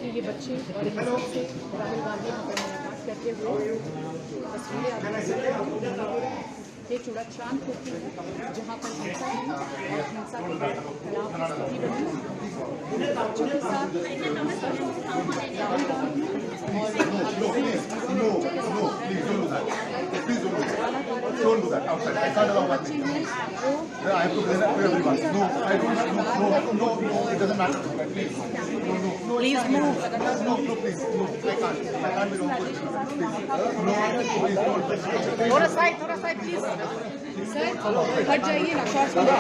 कि ये बच्चे और इन सबसे राहुल गांधी यहाँ पर मुलाकात करते हुए तस्वीरें आप देख सकते हैं। ये चूड़ा चांद होती है जहाँ पर हिंसा है और हिंसा के खिलाफ स्थिति बनी बच्चों के साथ राहुल गांधी और Don't do that outside. I can't allow that. I have to present to everyone. No, I don't. No, it doesn't matter. Please. No, please move. No, please. No, I can't be wrong. Please, no. थोड़ा side please sir, हट जाइए ना, shorts बना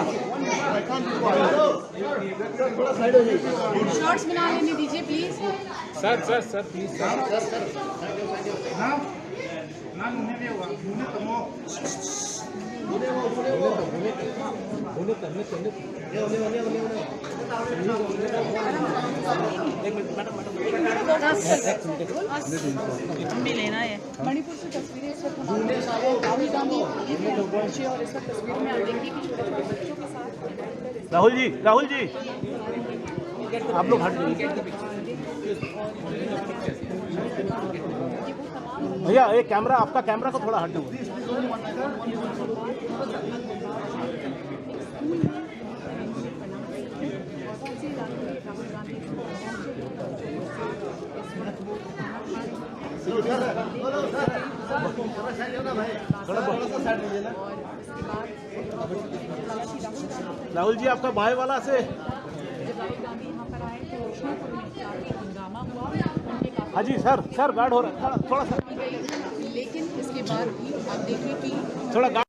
shorts बना लेने दीजिए please. Sir please हम भी लेना है। मणिपुर से तस्वीरें इस वक्त राहुल गांधी पहुंचे और इस वक्त तस्वीर में आप देखेंगे कि छोटे छोटे बच्चों के साथ राहुल जी आप लोग हट जाइए भैया। ये कैमरा, आपका कैमरा को थोड़ा हट दो। राहुल जी आपका बाएं वाला से। राहुल गांधी यहाँ पर आए तो हंगामा हुआ, हाँ जी सर गार्ड हो रहा है थोड़ा सा, लेकिन इसके बाद भी आप देखिए कि थोड़ा guard.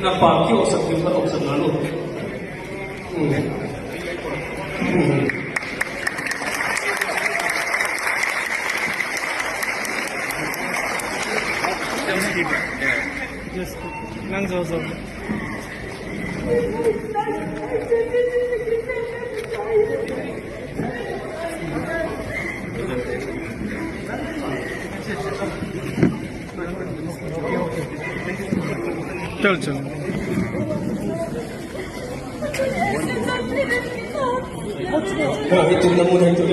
na party o sa people o sa lalo. Just nang zo. चल Itu muna itu.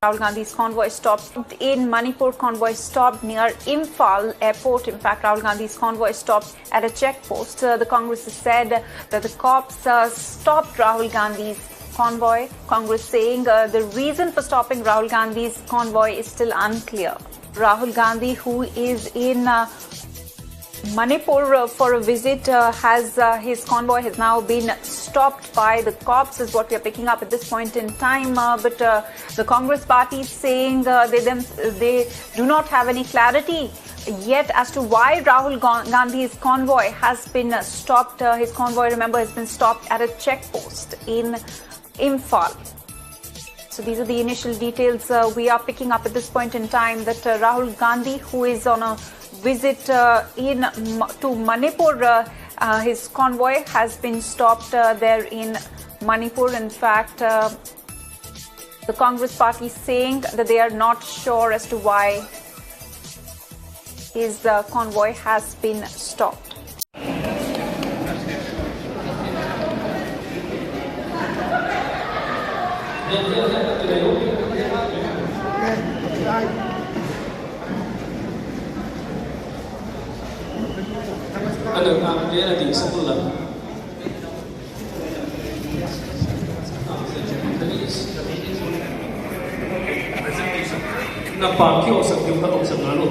Rahul Gandhi's convoy stopped in Manipur. Convoy stopped near Imphal airport. In fact, Rahul Gandhi's convoy stopped at a checkpost. The Congress has said that the cops stopped Rahul Gandhi's convoy. Congress saying the reason for stopping Rahul Gandhi's convoy is still unclear. Rahul Gandhi, who is in Manipur for a visit, his convoy has now been stopped by the cops, is what we are picking up at this point in time. But the Congress party is saying they do not have any clarity yet as to why Rahul Gandhi's convoy has been stopped. His convoy, remember, has been stopped at a checkpost in Imphal. So these are the initial details we are picking up at this point in time, that Rahul Gandhi, who is on a visit to Manipur, his convoy has been stopped there in Manipur. In fact, the Congress party is saying that they are not sure as to why his convoy has been stopped. Dia nanti sebelah. Na parking o sakit per option lalu.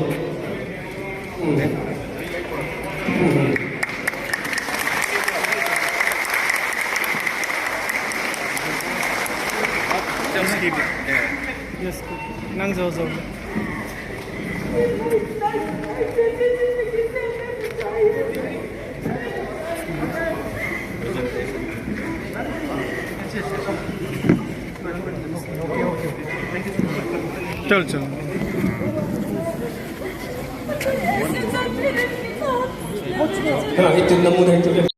Just keep it. Just nang zo zo. चल चल Itu namun itu dia.